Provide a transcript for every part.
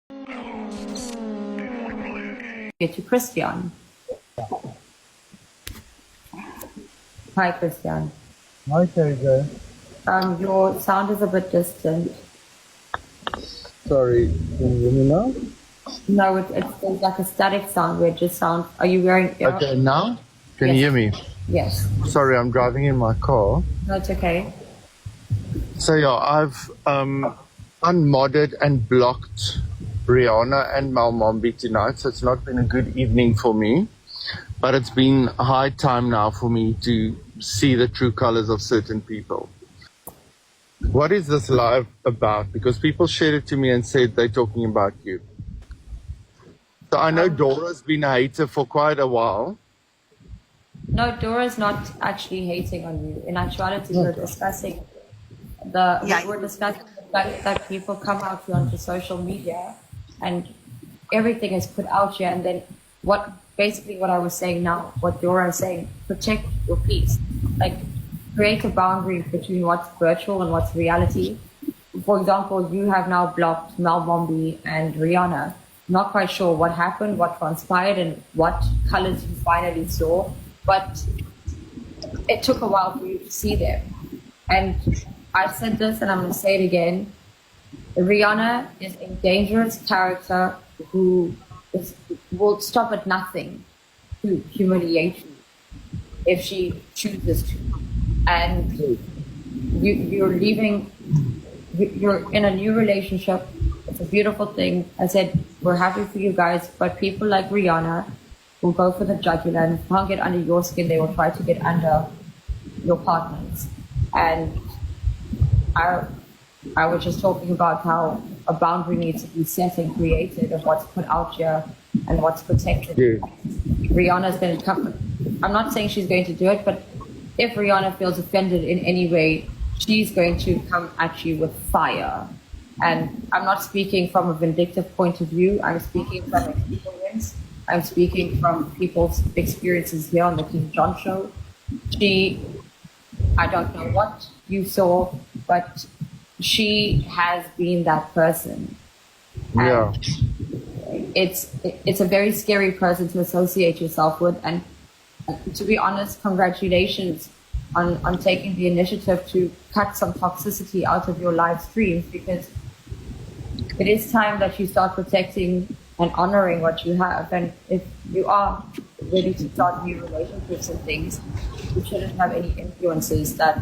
To Christian. Hi, Christian. Hi, Teresa. Your sound is a bit distant. Sorry, can you hear me now? No, it's like a static sound where it just sounds. Are you wearing ear? Okay, now? Can you hear me? Yes. Sorry, I'm driving in my car. No, it's okay. So yeah, I've unmodded and blocked Rihanna and Malmombi tonight, so it's not been a good evening for me. But it's been high time now for me to see the true colors of certain people. What is this live about? Because people shared it to me and said they're talking about you. So I know Dora's been a hater for quite a while. No, Dora's not actually hating on you. In actuality, we're discussing we're discussing the fact that people come out here onto social media and everything is put out here, and then what I was saying now, what Dora is saying, protect your peace. Like, create a boundary between what's virtual and what's reality. For example, you have now blocked Malmombi and Rihanna. Not quite sure what happened, what transpired, and what colors you finally saw, but it took a while for you to see them. And I said this, and I'm going to say it again. Rihanna is a dangerous character who will stop at nothing to humiliate you if she chooses to. And you're leaving, you're in a new relationship. It's a beautiful thing. I said, we're happy for you guys, but people like Rihanna will go for the jugular, and if they can't get under your skin, they will try to get under your partners. And I was just talking about how a boundary needs to be set and created of what's put out here and what's protected. Yeah. Rihanna's going to come. I'm not saying she's going to do it, but if Rihanna feels offended in any way, she's going to come at you with fire. And I'm not speaking from a vindictive point of view. I'm speaking from experience. I'm speaking from people's experiences here on the King John show. I don't know what you saw, but she has been that person. Yeah. It's a very scary person to associate yourself with. And to be honest, congratulations on taking the initiative to cut some toxicity out of your live streams, because it is time that you start protecting and honoring what you have. And if you are ready to start new relationships and things, you shouldn't have any influences that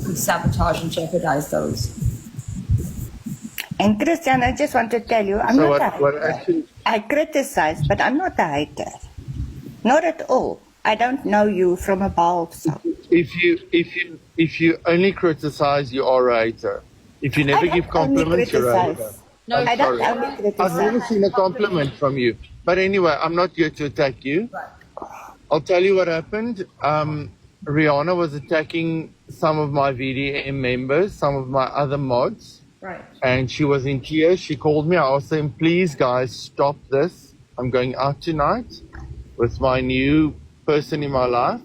could sabotage and jeopardize those. And Christian, I just want to tell you, I'm So not a what hater. actually? I criticize, but I'm not a hater. Not at all. I don't know you from a bulb. So. If you only criticize, you are a hater. If you never I give don't only compliments, you're a hater. criticize. No, I'm I don't sorry. only I've criticize. never seen a compliment from you. But anyway, I'm not here to attack you. I'll tell you what happened. Rihanna was attacking some of my VDM members, some of my other mods. Right. And she was in tears. She called me. I asked them, please, guys, stop this. I'm going out tonight with my new person in my life.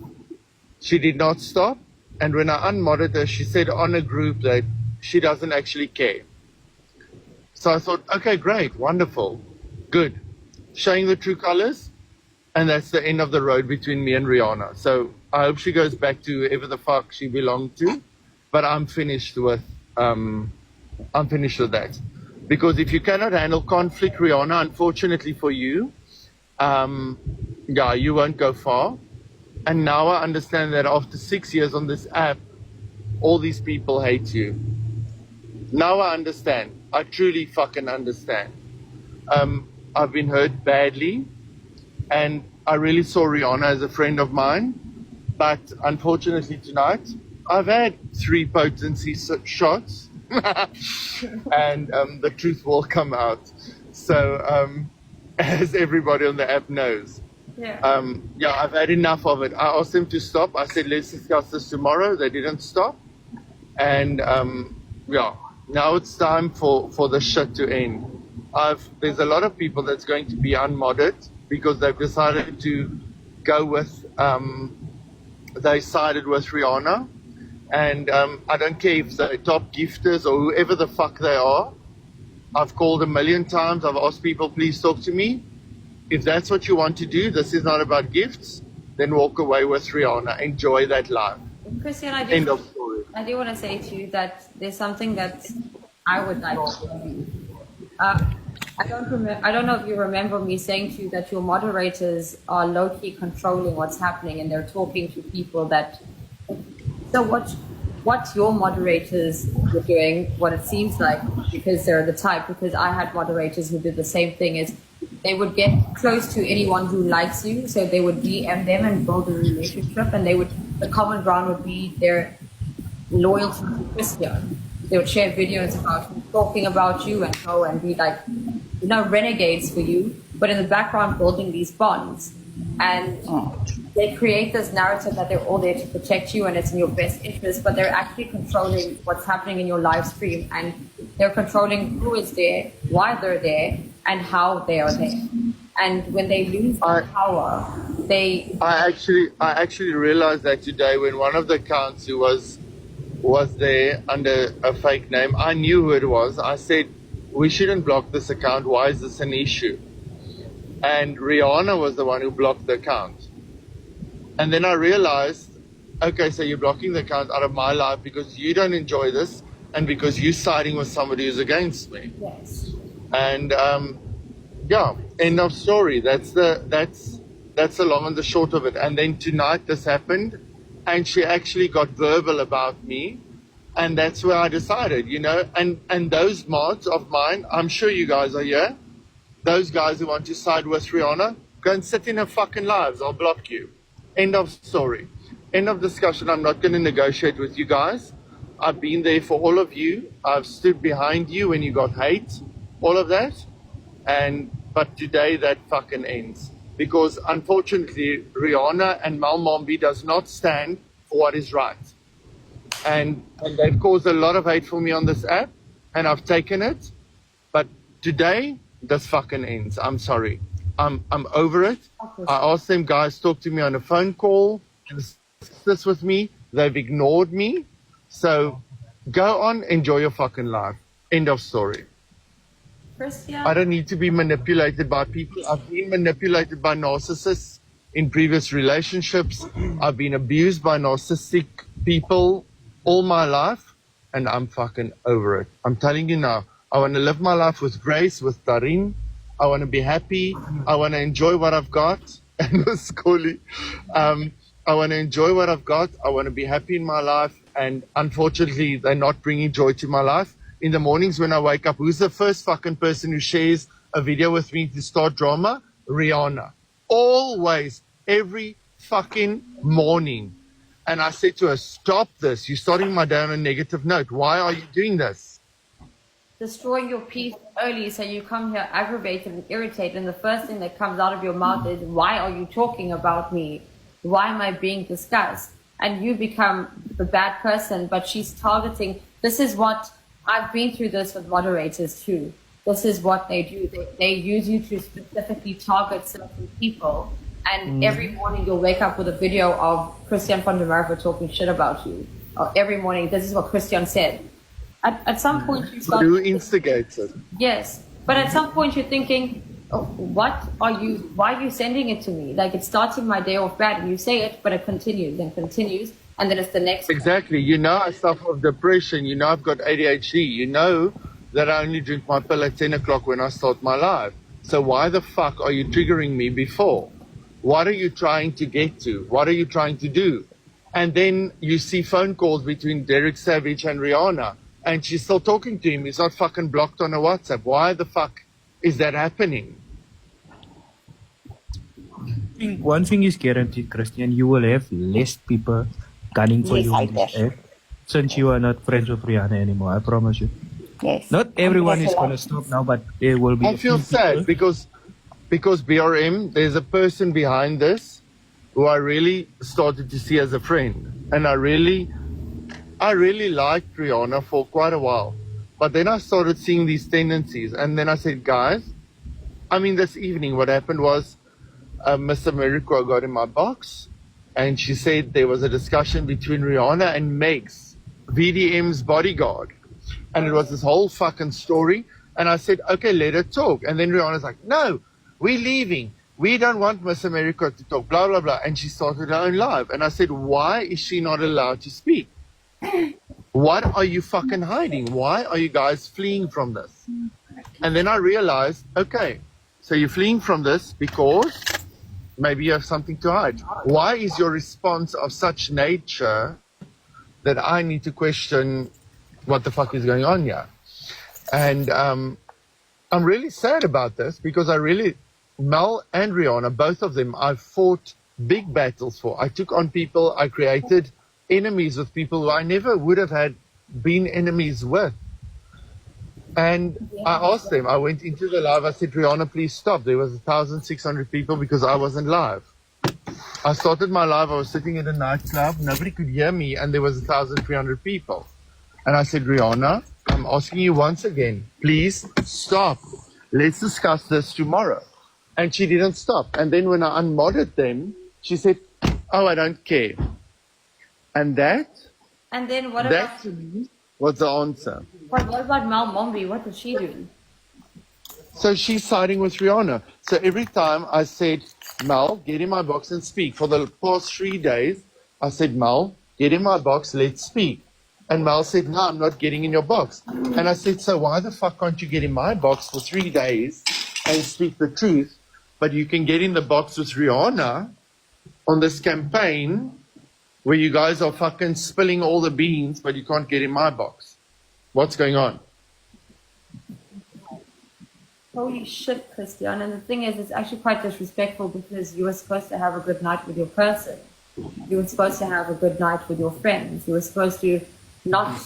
She did not stop. And when I unmodded her, she said on a group that she doesn't actually care. So I thought, okay, great, wonderful, good. Showing the true colors. And that's the end of the road between me and Rihanna. So I hope she goes back to whoever the fuck she belonged to. But I'm finished with that. Because if you cannot handle conflict, Rihanna, unfortunately for you, you won't go far. And now I understand that after 6 years on this app, all these people hate you. Now I understand. I truly fucking understand. I've been hurt badly, and I really saw Rihanna as a friend of mine. But unfortunately tonight, I've had 3 potency shots, and the truth will come out. So, as everybody on the app knows. Yeah. I've had enough of it. I asked them to stop. I said, let's discuss this tomorrow. They didn't stop. And now it's time for the shit to end. There's a lot of people that's going to be unmodded because they've decided to go with, they sided with Rihanna. And I don't care if they're top gifters or whoever the fuck they are. I've called a million times. I've asked people, please talk to me. If that's what you want to do, this is not about gifts, then walk away with Rihanna. Enjoy that life. Christian, End of story. I do want to say to you that there's something that I would like to do. I don't know if you remember me saying to you that your moderators are low-key controlling what's happening and they're talking to people that... So what your moderators were doing, what it seems like, because they're the type, because I had moderators who did the same thing, is they would get close to anyone who likes you, so they would DM them and build a relationship, and the common ground would be their loyalty to Christian. They would share videos about talking about you and go and be like, renegades for you, but in the background building these bonds. And they create this narrative that they're all there to protect you and it's in your best interest, but they're actually controlling what's happening in your live stream, and they're controlling who is there, why they're there, and how they are there. And when they lose that power, I actually realized that today when one of the accounts who was there under a fake name, I knew who it was. I said, we shouldn't block this account. Why is this an issue? And Rihanna was the one who blocked the account. And then I realized, okay, so you're blocking the account out of my life because you don't enjoy this and because you're siding with somebody who's against me. yes. And yeah, end of story. That's the long and the short of it. And then tonight this happened, and she actually got verbal about me, and that's where I decided, and those mods of mine, I'm sure you guys are here, those guys who want to side with Rihanna, go and sit in her fucking lives. I'll block you. End of story. End of discussion. I'm not going to negotiate with you guys. I've been there for all of you. I've stood behind you when you got hate, all of that. But today that fucking ends. Because unfortunately, Rihanna and Mal Mombi does not stand for what is right. And they've caused a lot of hate for me on this app, and I've taken it. But today, this fucking ends. I'm sorry. I'm over it. I asked them, guys, talk to me on a phone call and discuss this with me. They've ignored me. So go on, enjoy your fucking life. End of story. Christian? I don't need to be manipulated by people. I've been manipulated by narcissists in previous relationships. I've been abused by narcissistic people all my life, and I'm fucking over it. I'm telling you now, I want to live my life with grace, with Tarin. I want to be happy. I want to enjoy what I've got. And with Scully, I want to enjoy what I've got. I want to be happy in my life. And unfortunately, they're not bringing joy to my life. In the mornings when I wake up, who's the first fucking person who shares a video with me to start drama? Rihanna. Always, every fucking morning. And I said to her, stop this. You're starting my day on a negative note. Why are you doing this? Destroying your peace early, so you come here aggravated and irritated, and the first thing that comes out of your mouth is, why are you talking about me? Why am I being discussed? And you become the bad person, but she's targeting. This is what I've been through this with moderators too. This is what they do. They use you to specifically target certain people. And every morning you'll wake up with a video of Christian van der Merwe talking shit about you. Or every morning, this is what Christian said. At some point you start... Who instigates it? Yes. But at some point you're thinking, oh, why are you sending it to me? Like, it's starting my day off bad. And you say it, but it continues and continues. And then it's the next... Exactly. I suffer from depression. I've got ADHD. That I only drink my pill at 10 o'clock when I start my life. So why the fuck are you triggering me before? What are you trying to get to? What are you trying to do? And then you see phone calls between Derek Savage and Rihanna, and she's still talking to him. He's not fucking blocked on a WhatsApp. Why the fuck is that happening? I think one thing is guaranteed, Christian, you will have less people gunning for you on this app, since you are not friends with Rihanna anymore. I promise you. Yes. Not everyone is going to stop now, but there will be. I feel sad because BRM, there's a person behind this who I really started to see as a friend, and I really liked Rihanna for quite a while, but then I started seeing these tendencies, and then I said, guys, this evening what happened was Miss America got in my box, and she said there was a discussion between Rihanna and Megs, VDM's bodyguard. And it was this whole fucking story. And I said, okay, let her talk. And then Rihanna's like, no, we're leaving. We don't want Miss America to talk, blah, blah, blah. And she started her own live. And I said, why is she not allowed to speak? What are you fucking hiding? Why are you guys fleeing from this? And then I realized, okay, so you're fleeing from this because maybe you have something to hide. Why is your response of such nature that I need to question what the fuck is going on here? And I'm really sad about this because Mel and Rihanna, both of them, I fought big battles for. I took on people, I created enemies with people who I never would have had been enemies with. And I asked them, I went into the live, I said, Rihanna, please stop. There was 1,600 people because I wasn't live. I started my live, I was sitting in a nightclub, nobody could hear me, and there was 1,300 people. And I said, Rihanna, I'm asking you once again, please stop. Let's discuss this tomorrow. And she didn't stop. And then when I unmodded them, she said, oh, I don't care. And that to me was the answer. What about Mel Mombi? What was she doing? So she's siding with Rihanna. So every time I said, Mel, get in my box and speak. For the past 3 days, I said, Mel, get in my box, let's speak. And Mel said, no, I'm not getting in your box. And I said, so why the fuck can't you get in my box for 3 days and speak the truth? But you can get in the box with Rihanna on this campaign where you guys are fucking spilling all the beans, but you can't get in my box. What's going on? Holy shit, Christian. And the thing is, it's actually quite disrespectful because you were supposed to have a good night with your person. You were supposed to have a good night with your friends. You were supposed to not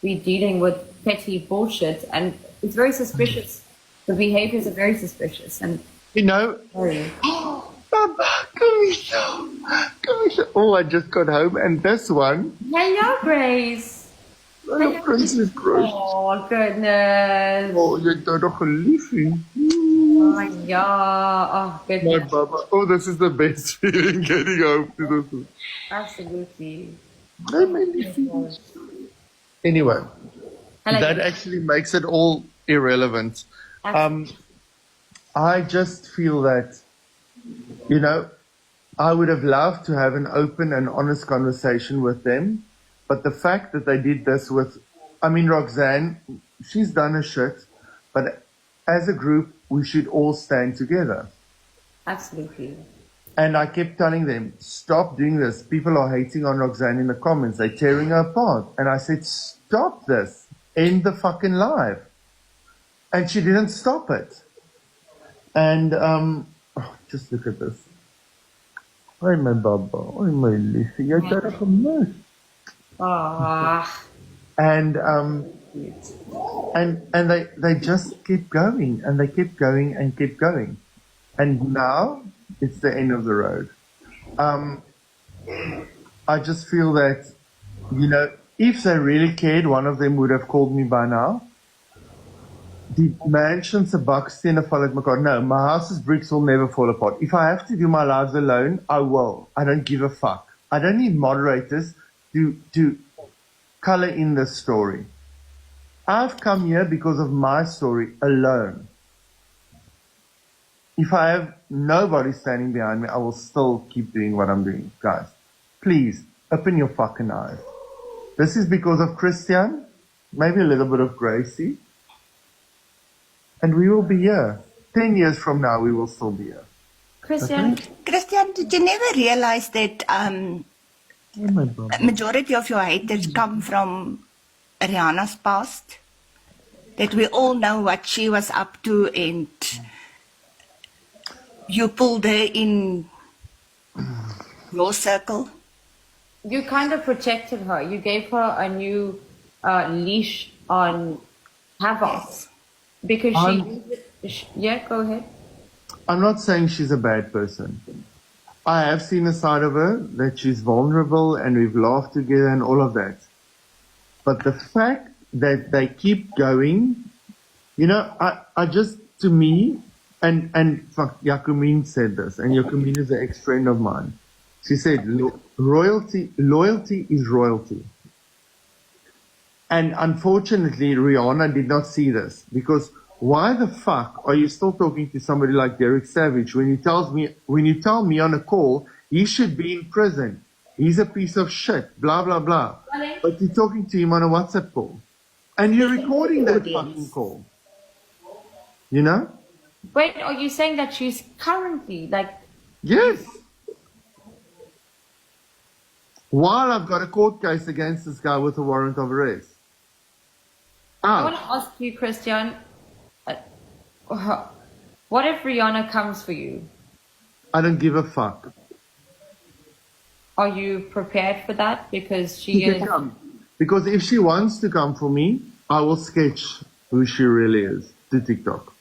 be dealing with petty bullshit. And it's very suspicious. The behaviors are very suspicious. And you know, sorry. Baba, come here. Oh, I just got home, and this one. Hello, Grace. Hello, Princess Grace. Oh, goodness. Oh, jy het nou nog 'n liefie. Oh, yeah. Oh, My goodness. Baba. Oh, this is the best feeling getting home to this one. Absolutely. Hey, my liefie. Anyway, Hello. that actually makes it all irrelevant. I just feel that, you know, I would have loved to have an open and honest conversation with them. But the fact that they did this with, I mean, Roxanne, she's done her shit. But as a group, we should all stand together. Absolutely. And I kept telling them, stop doing this. People are hating on Roxanne in the comments. They're tearing her apart. And I said, stop this. End the fucking live. And she didn't stop it. And just look at this. Hi, my Baba. Hi, my liefie. Jy het haar gemis. Ah. And they just kept going, and they kept going and kept going. And now it's the end of the road. I just feel that, you know, if they really cared, one of them would have called me by now. Die mansion se bakstene val uitmekaar. No, my house's bricks will never fall apart. If I have to do my lives alone, I will. I don't give a fuck. I don't need moderators to color in this story. I've come here because of my story alone. If I have nobody standing behind me, I will still keep doing what I'm doing. Guys, please, open your fucking eyes. This is because of Christian, maybe a little bit of Gracie. And we will be here. 10 years from now, we will still be here. Christian, Okay? Christian, did you never realize that Oh my God. majority of your haters come from Rihanna's past? That we all know what she was up to, and you pulled her in your circle? you kind of protected her. You gave her a new leash on Havoc. Because yeah, go ahead. I'm not saying she's a bad person. I have seen a side of her that she's vulnerable, and we've laughed together and all of that. But the fact that they keep going, you know, I just, to me, and fuck, Yakumin said this, and Yakumin is an ex-friend of mine. She said, loyalty is royalty. And unfortunately, Rihanna did not see this, because why the fuck are you still talking to somebody like Derek Savage when you tell me on a call he should be in prison? He's a piece of shit, blah, blah, blah. But you're talking to him on a WhatsApp call. And you're recording that fucking call. You know? Wait, are you saying that she's currently, like... Yes. While I've got a court case against this guy with a warrant of arrest. I want to ask you, Christian, what if Rihanna comes for you? I don't give a fuck. Are you prepared for that? Because She can come. Because if she wants to come for me, I will sketch who she really is to TikTok.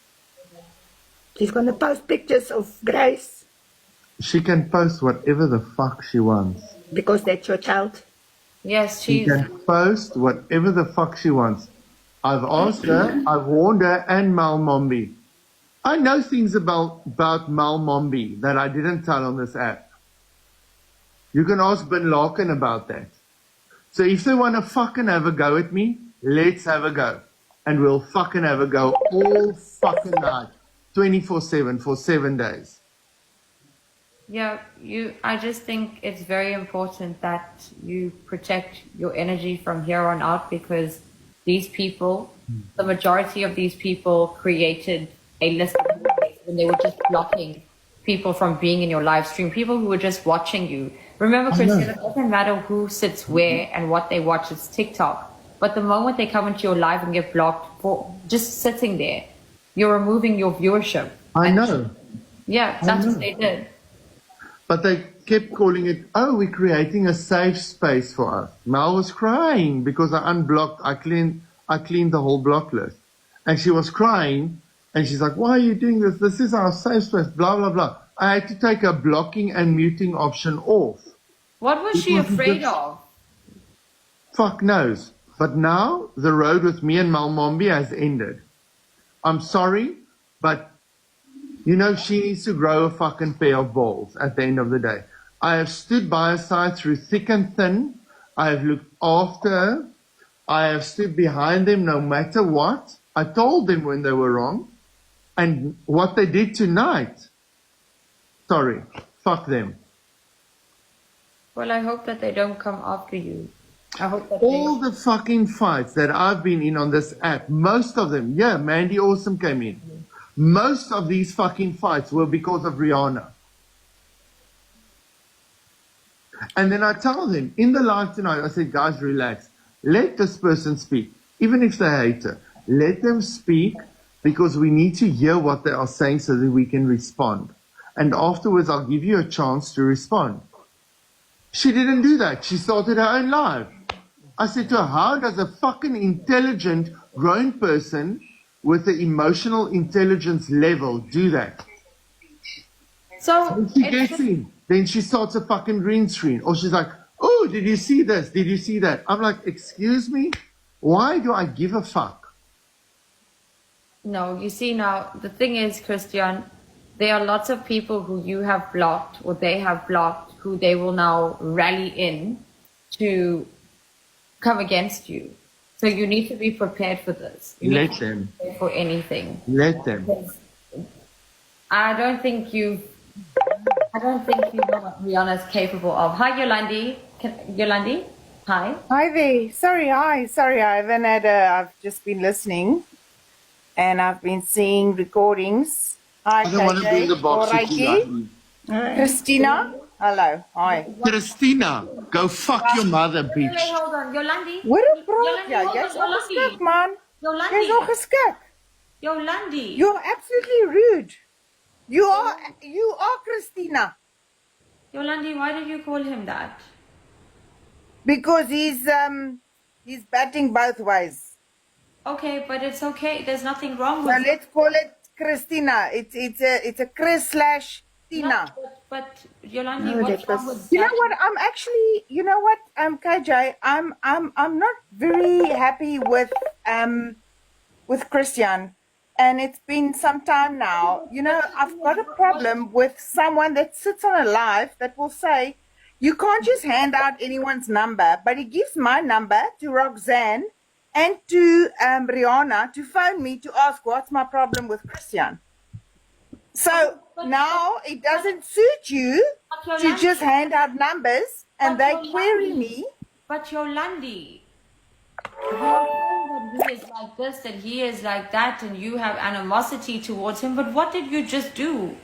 She's going to post pictures of Grace. She can post whatever the fuck she wants. Because that's your child. Yes, She she's... can post whatever the fuck she wants. I've asked her, I've warned her and Mal Mombi. I know things about Mal Mombi that I didn't tell on this app. You can ask Bin Larkin about that. So if they want to fucking have a go at me, let's have a go. And we'll fucking have a go all fucking night. 24/7 for 7 days. Yeah, I just think it's very important that you protect your energy from here on out, because these people, the majority of these people created a list of mistakes when they were just blocking people from being in your live stream, people who were just watching you. Remember, Christian, it doesn't matter who sits where and what they watch, it's TikTok. But the moment they come into your live and get blocked for just sitting there, you're removing your viewership. I know. Yeah, that's what they did. But they kept calling it, oh, we're creating a safe space for us. Mal was crying because I unblocked, I cleaned the whole block list. And she was crying, and she's like, why are you doing this? This is our safe space, blah, blah, blah. I had to take a blocking and muting option off. What was she afraid of? Fuck knows. But now the road with me and Mal Mombi has ended. I'm sorry, but you know, she needs to grow a fucking pair of balls at the end of the day. I have stood by her side through thick and thin. I have looked after her. I have stood behind them no matter what. I told them when they were wrong. And what they did tonight, sorry, fuck them. Well, I hope that they don't come after you. I hope that All the fucking fights that I've been in on this app, most of them, yeah, Mandy Awesome came in. Most of these fucking fights were because of Rihanna. And then I tell them, in the live tonight, I said, guys, relax. Let this person speak. Even if they hate her, let them speak, because we need to hear what they are saying so that we can respond. And afterwards, I'll give you a chance to respond. She didn't do that. She started her own live. I said to her, how does a fucking intelligent, grown person with the emotional intelligence level do that? So When she gets in, then she starts a fucking green screen. Or she's like, oh, did you see this? Did you see that? I'm like, excuse me? Why do I give a fuck? No, you see now, the thing is, Christian, there are lots of people who you have blocked or they have blocked who they will now rally in to come against you. So you need to be prepared for this. You Let need to them. be prepared for anything. Let them. I don't think you know what Rihanna is capable of. Hi, Yolandi. Yolandi? Hi. Hi there. Sorry, I haven't had I've just been listening and I've been seeing recordings. Hi, I don't want to be in the box with you, Alrighty. Natalie. Christina. Hello. Hi. Christina, go fuck your mother, Wait, bitch. hold on. Yolandi? Wat 'n praat jy? Yolandi, Jy's hold on, ongeskik, man. Yolandi. Jy's ongeskik. Yolandi. You're absolutely rude. You are Christina. Yolandi, why did you call him that? Because he's batting both ways. Okay, but it's okay. There's nothing wrong So with it. let's call it Christina. It's a Chris / Tina. No, but Yolandi, No, what's that wrong was- with You know that? what? I'm actually, you know what, KJ, I'm not very happy with Christian, and it's been some time now. You know, I've got a problem with someone that sits on a live that will say, you can't just hand out anyone's number, but he gives my number to Roxanne, and to Rihanna to phone me to ask what's my problem with Christian. So now it doesn't suit you to just hand out numbers and they query me. But Yolandi, you are saying that he is like this, that he is like that, and you have animosity towards him. But what did you just do?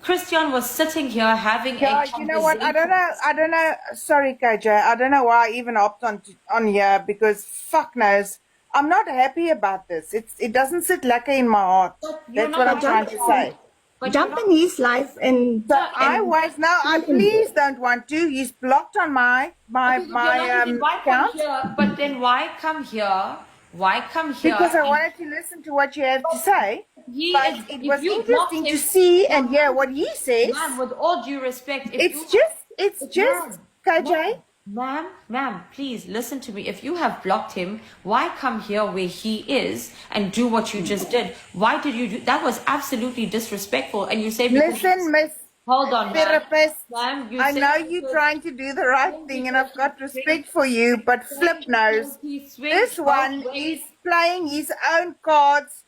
Christian was sitting here having a conversation. You know what? I don't know. Sorry, KJ. I don't know why I even opted on here because fuck knows. I'm not happy about this. It doesn't sit lucky in my heart. That's what I'm trying to say. But Jump in his life and I please don't want to. He's blocked on my account. But then why come here? Why come here? Because I wanted to listen to what you have to say. It was interesting to him, see and hear what he says. Ma'am, with all due respect, It's just KJ. Ma'am, please listen to me. If you have blocked him, why come here where he is and do what you just did? Why did you do that? Was absolutely disrespectful. And you say, listen, Miss hold on, therapist. Ma'am, I know you're trying to do the right thing, and I've got respect for you. But flip knows this one is playing his own cards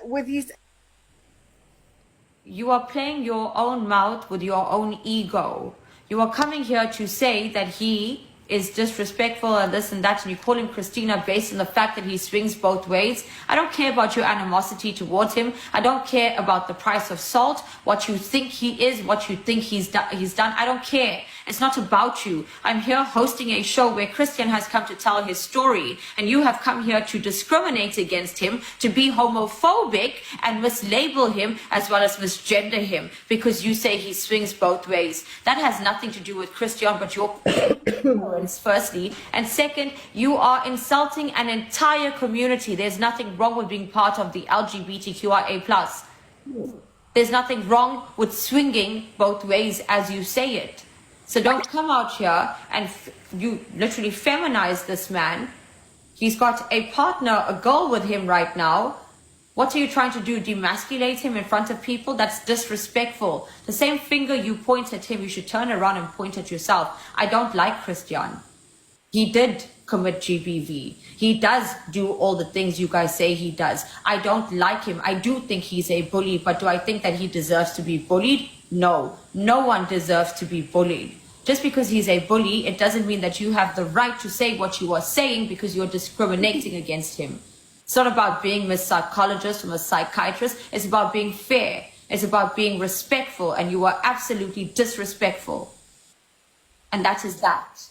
with his. You are playing your own mouth with your own ego. You are coming here to say that he is disrespectful and this and that, and you call him Christina based on the fact that he swings both ways. I don't care about your animosity towards him. I don't care about the price of salt, what you think he is, what you think he's done. I don't care. It's not about you. I'm here hosting a show where Christian has come to tell his story, and you have come here to discriminate against him, to be homophobic and mislabel him as well as misgender him because you say he swings both ways. That has nothing to do with Christian, but your ignorance, firstly. And second, you are insulting an entire community. There's nothing wrong with being part of the LGBTQIA+. There's nothing wrong with swinging both ways as you say it. So don't come out here and you literally feminize this man. He's got a partner, a girl with him right now. What are you trying to do? Demasculate him in front of people? That's disrespectful. The same finger you point at him, you should turn around and point at yourself. I don't like Christian. He did commit GBV. He does do all the things you guys say he does. I don't like him. I do think he's a bully, but do I think that he deserves to be bullied? No. No one deserves to be bullied. Just because he's a bully, it doesn't mean that you have the right to say what you are saying because you're discriminating against him. It's not about being Miss Psychologist or Miss Psychiatrist. It's about being fair. It's about being respectful, and you are absolutely disrespectful. And that is that.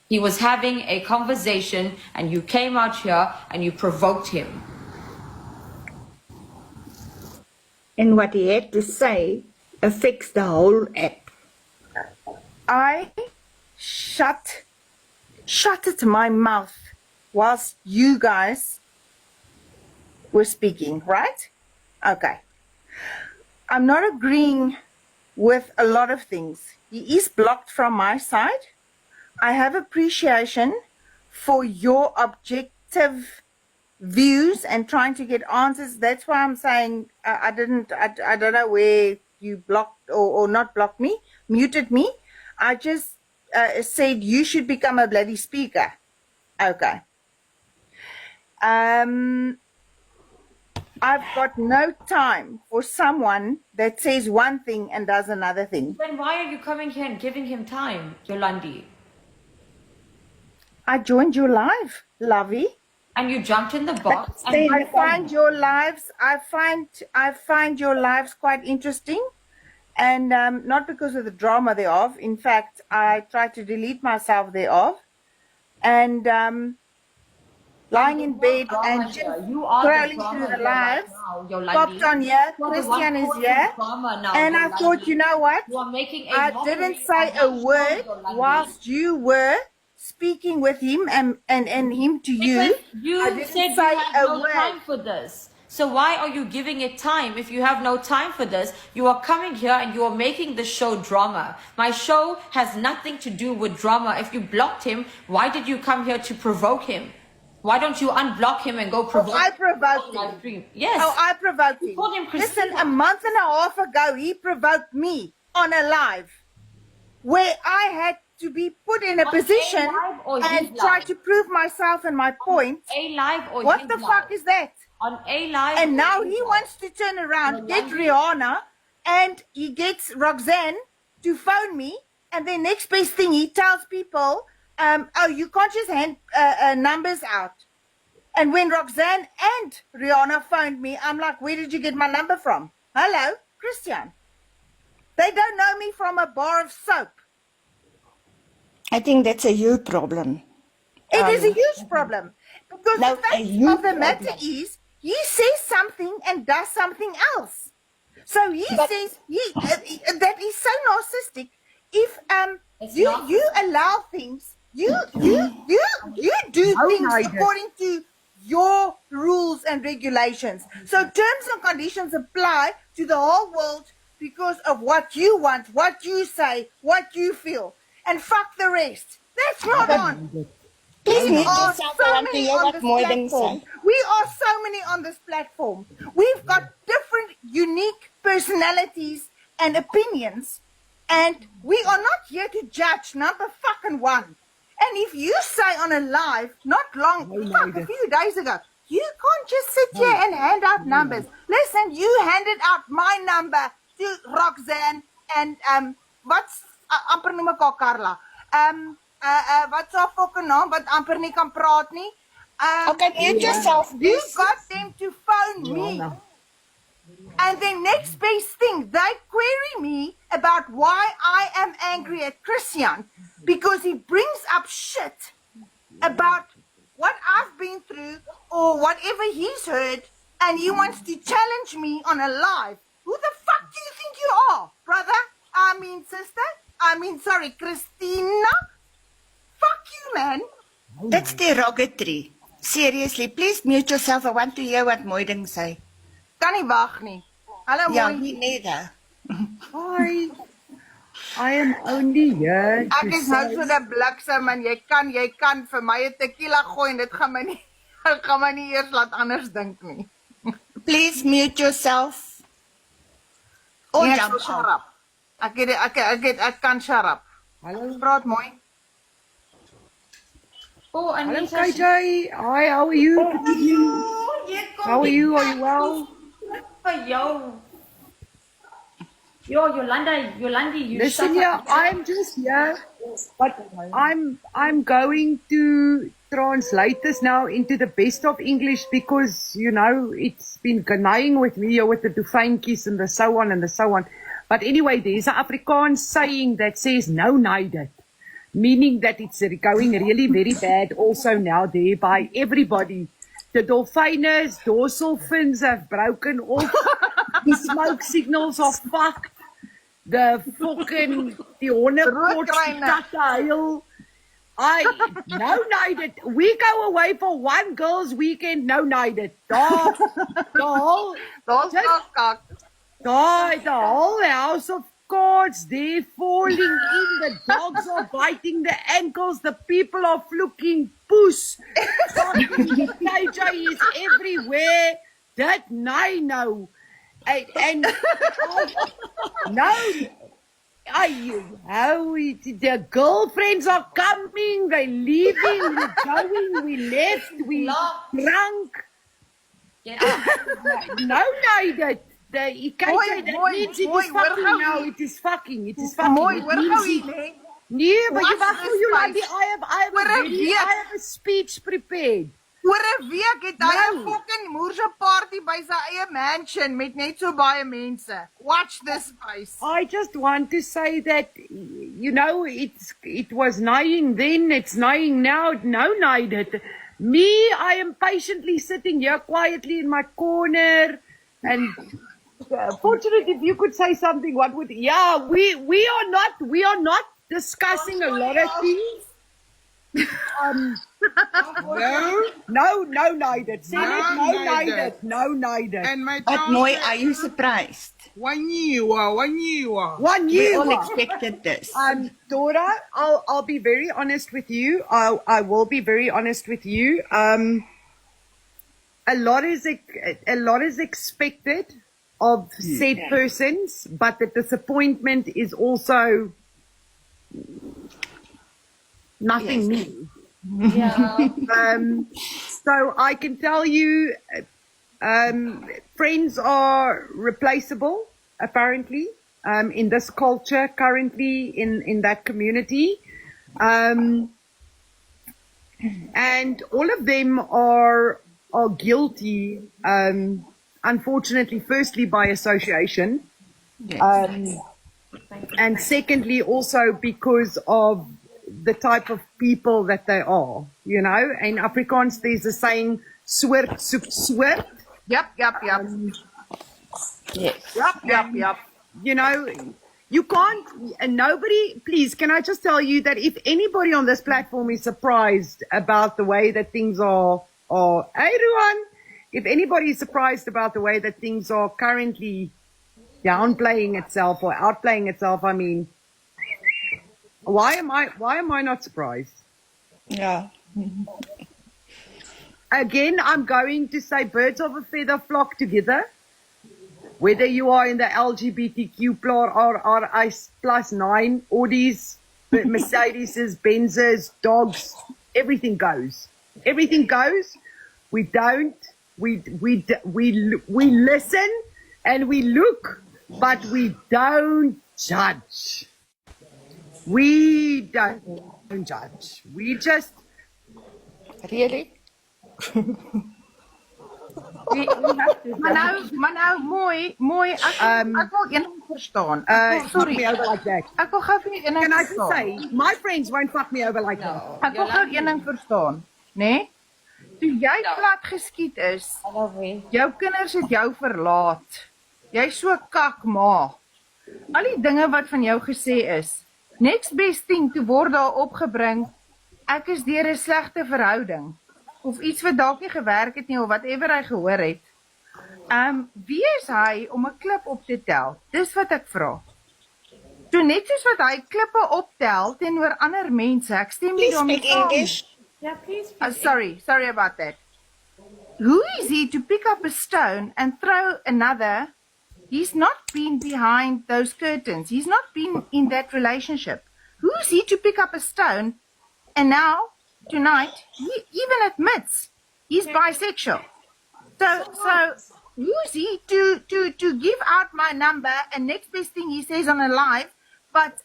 He was having a conversation, and you came out here and you provoked him. And what he had to say affects the whole app. I shut it my mouth whilst you guys were speaking, right? Okay. I'm not agreeing with a lot of things. He is blocked from my side. I have appreciation for your objective views and trying to get answers. That's why I'm saying I don't know where you blocked or not blocked me, muted me. I just said you should become a bloody speaker. Okay. I've got no time for someone that says one thing and does another thing. Then why are you coming here and giving him time, Yolandi? I joined your live, Lovey. And you jumped in the box. I find your lives. I find your lives quite interesting, and not because of the drama thereof. In fact, I try to delete myself thereof, and lying in bed and just scrolling through the lives. Popped on here. Christian is here, and I thought, you know what? I didn't say a word whilst you were speaking with him and him to you. You I didn't said say you had a no word. time for this. So why are you giving it time if you have no time for this? You are coming here and you are making the show drama. My show has nothing to do with drama. If you blocked him, why did you come here to provoke him? Why don't you unblock him and go provoke him? I provoked him. Yes. Oh, I provoked him. called him Listen, Christina. a month and a half ago, he provoked me on a live where I had to be put in a On position A Live or and his try live? to prove myself and my point. A Live or What his the live? fuck is that? On A Live. And or now his he live? wants to turn around, get Yolandi? Rihanna, and he gets Roxanne to phone me, and then next best thing he tells people, oh, you can't just hand numbers out. And when Roxanne and Rihanna phoned me, I'm like, where did you get my number from? Hello, Christian. They don't know me from a bar of soap. I think that's a you problem. It is a huge problem. Because No, the a fact you of the matter problem. is, he says something and does something else. So he says that he's so narcissistic. If It's you not. allow things, you do things according to your rules and regulations. So terms and conditions apply to the whole world because of what you want, what you say, what you feel, and fuck the rest. That's not on. Please We mute are yourself. so I want to many hear on what this Moyden platform. say. We are so many on this platform. We've got different, unique personalities and opinions, and we are not here to judge number fucking one. And if you say on a live, not long, a few days ago, you can't just sit here and hand out numbers. Listen, you handed out my number to Roxanne and what's amper noem ek haar Carla. What's haar fucking naam wat amper nie kan praat nie. Okay, mute yourself, You please. got them to phone me. And the next best thing, they query me about why I am angry at Christian because he brings up shit about what I've been through or whatever he's heard, and he wants to challenge me on a live. Who the fuck do you think you are, brother? I mean, sister? Sorry, Christina? Fuck you, man. That's derogatory. Seriously, please mute yourself. I want to hear what Moyden say. Kan nie wag nie. Hallo, Yeah, mooi. me neither. Hi, I am only here Ek to is nou say, so 'n bliksem en jy kan vir my 'n tequila gooi en dit gaan my nie eers laat anders dink nie. Please mute yourself. Or Nee, jump shut out. up. Ek kan shut up. hello, Praat mooi. Oh, and hello Lisa, KJ, hi, how are you? Good evening. How are you? Are you well? for jou. Yo, Yolandi, you Listen shut here, up. I'm just here, but I'm going to translate this now into the best of English because you know it's been gnaing with me here with the doofeintjies and the so on and the so on. But anyway, there's an Afrikaans saying that says no neided, meaning that it's going really very bad also now there by everybody. The dolphiners, dorsal fins have broken off. The smoke signals are fucked. The fucking die honderdpots, die katte huil. No neided. We go away for one girls' weekend, no neided. The whole Daar's Just- kak. the whole house of cards, they're falling in. The dogs are biting the ankles. The people are fluking poes. Fucking KJ is everywhere. That I know. And the girlfriends are coming, they're leaving, we're going, we left, we drunk. Get out. No, that KJ, Mooi, that mooi, means it mooi, is hoor fucking gou now, hier. it is fucking, it is fucking. Mooi, It hoor means gou it- hier, hè. Nee, but you Watch wacht this for Yolandi, space. I have a speech prepared. Oor 'n week het hy 'n No. fucking moerse party by sy eie mansion met net so baie mense. Watch this space. I just want to say that, you know, it was neighing then, it's neighing now, no neided. Me, I am patiently sitting here quietly in my corner, and fortunately, if you could say something, what would, yeah, we are not discussing a lot of things. No neided. Say it, no neided, no neided. En my But Moy, are you surprised? Waniwa. One We year. all expected this. Dora, I'll be very honest with you. I will be very honest with you. A lot is expected of said persons, but the disappointment is also nothing new. Yeah. So I can tell you, friends are replaceable, apparently, in this culture currently in that community. And all of them are guilty, unfortunately, firstly by association, and secondly also because of the type of people that they are. You know, in Afrikaans there's a saying, "Swert soek swert." Yep. Yep. You know, you can't, and nobody, please, can I just tell you that if anybody on this platform is surprised about the way that things are, everyone, if anybody is surprised about the way that things are currently downplaying itself or outplaying itself, I mean, why am I not surprised? Yeah. Again, I'm going to say birds of a feather flock together. Whether you are in the LGBTQ plus 9, Audis, Mercedes, Benzes, dogs, everything goes. Everything goes. We listen and we look, but we don't judge. We don't judge. We just Really? We have to. Maar nou mooi, ek wil een ding verstaan. fuck Sorry, me over like that. ek wil gou vir een ding Can I just verstaan. say, my friends won't fuck me over like that. Ek wil gou een ding verstaan, né? Toe jy plat geskiet is, I love we. jou kinders het jou verlaat. Jy's so kak ma. Al die dinge wat van jou gesê is. Next best thing toe word daar opgebring. Ek is deur 'n slegte verhouding of iets wat dalk nie gewerk het nie of whatever hy gehoor het. Wie is hy om 'n klip op te tel? Dis wat ek vra. Toe net soos wat hy klippe optel teenoor ander mense, ek stem nie Please daarmee speak saam. English. Yeah, please. Sorry about that. Who is he to pick up a stone and throw another? He's not been behind those curtains. He's not been in that relationship. Who is he to pick up a stone? And now, tonight, he even admits he's bisexual. So who is he to give out my number? And next best thing he says on a live, but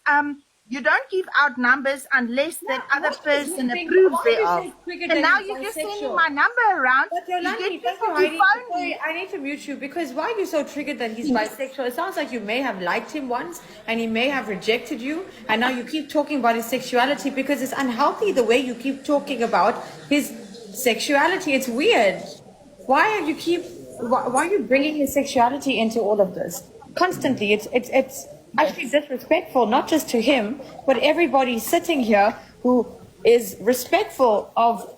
you don't give out numbers unless that other person approves thereof. And now you're just sending my number around. But You Yolandi, get people to phone me. I need to mute you because why are you so triggered that he's bisexual? It sounds like you may have liked him once and he may have rejected you and now you keep talking about his sexuality because it's unhealthy the way you keep talking about his sexuality. It's weird. Why are you bringing his sexuality into all of this? Constantly. It's actually disrespectful, not just to him, but everybody sitting here who is respectful of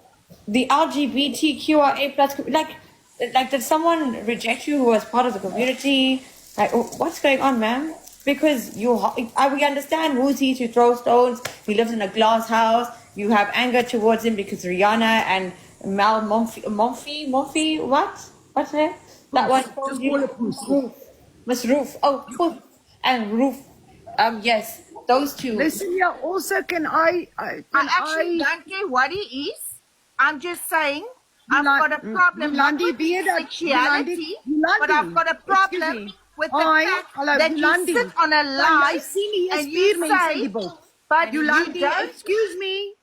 the LGBTQIA plus. Like, did someone reject you who was part of the community? Like, what's going on, man? Because we understand who's he to throw stones. He lives in a glass house. You have anger towards him because Rihanna and Mel Momfi, what? What's her name? That one. Miss Roof. Oh, Roof. And Roof. Yes, those two. Listen here, also can I I actually don't care what he is. I'm just saying I've got a problem not Yolandi, with sexuality, but I've got a excuse problem me. with the fact that Yolandi. you sit on a live and you say, but Yolandi, you don't. excuse me.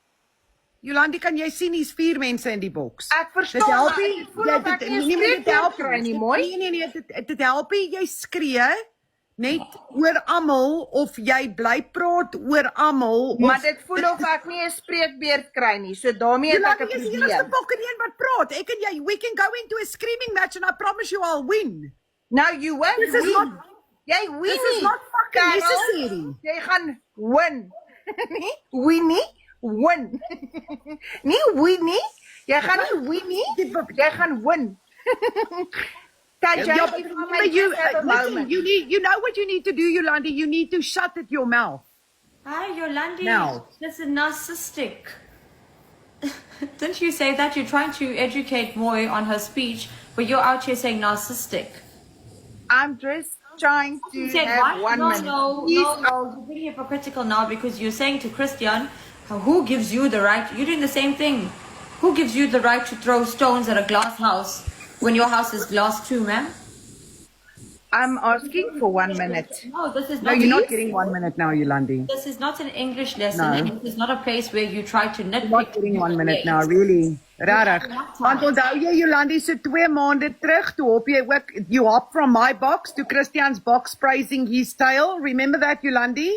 Yolandi, kan jy sien hier's 4 mense in die boks? Ek verstaan, Dit help maar nie. ek voel of ek nie 'n dit spreekwoord help kry nie, mooi. Nee, dit help nie jy skree net oor almal of jy bly praat oor almal. Maar dit voel of ek nie 'n spreekbeurt kry nie. So daarmee het ek 'n Jolandi is die enigste probleem. fucking een wat praat. Ek en jy, we can go into a screaming match and I promise you I'll win. Nou you win. This is not- Jy win This nie. is not fucking Karel. necessary. Jy gaan win. Nie win nie, win. Nie win nie. Jy gaan nie win nie. Jy gaan win. Kan jy Yeah, vir my but you, just have a listen, moment? you know what you need to do, Yolandi? You need to shut at your mouth. Hi, Yolandi. Now. This is narcissistic. Didn't you say that? You're trying to educate Moy on her speech, but you're out here saying narcissistic. I'm just trying to You said have what? 1 minute. No, Please, you're being hypocritical now because you're saying to Christian Who gives you the right? You're doing the same thing. Who gives you the right to throw stones at a glass house when your house is glass too, ma'am? I'm asking for 1 minute. No, this is No, not. you're not getting 1 minute now, Yolandi. This is not an English lesson. No. And this is not a place where you try to nitpick. You're not getting 1 minute now, really. Rarig. Want onthou jy, Yolandi, so 2 maande terug, toe hop jy ook, you hop from my box to Christian's box praising his tail. Remember that, Yolandi?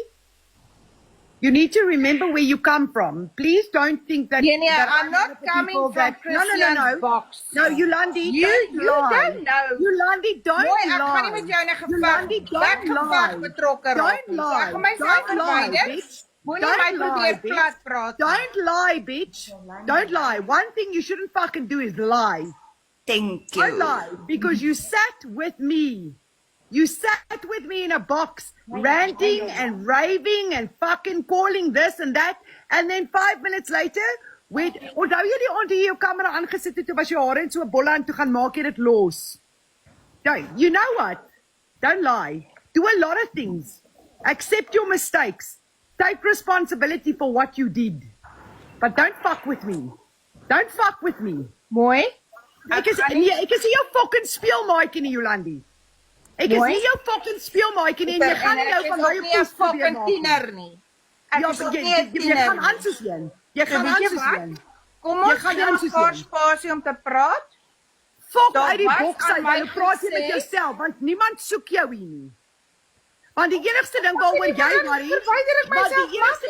You need to remember where you come from. Please don't think that... Yeah, that I'm not the coming people from No, Christian's box. No, Yolandi, You don't lie. don't know. Yolandi, don't Mooi, ek lie. gaan nie met jou in 'n Yolandi, gevecht don't lie. betrokke raak Don't nie. So lie. ek gaan myself Don't lie, verwyder. bitch. Moenie Don't my lie, probeer bitch. plat praat nie. Don't lie, bitch. Don't lie. One thing you shouldn't fucking do is lie. Thank Don't you. lie. Because you sat with me. You sat with me in a box, ranting and raving and fucking calling this and that. And then 5 minutes later, onthou jy die onder jou kamera aangesit het, toe was jou hare in so 'n bolle en toe gaan maak jy dit los. No, you know what? Don't lie. Do a lot of things. Accept your mistakes. Take responsibility for what you did. But don't fuck with me. Don't fuck with me. Mooi. Ek is nie jou fucking speelmaatjie nie, Yolandi. Ek is Mooi. nie jou fucking speelmaatjie nie en jy gaan nie nou van my nie 'n poes probeer fucking maak. tiener nie. Ek Ja, is ook jy nie 'n jy tiener gaan nie. aan soos een. Jy gaan weet aan jy soos wat? een. Kom Jy ons gaan gaan aan soos mekaar een. spasie om te praat. Fuck Daar uit die was boks aan uit, my dan praat jy met gesê- jouself want niemand soek jou hier nie. Want die enigste ding waaroor jy Dan worry, verwyder ek want myself die enigste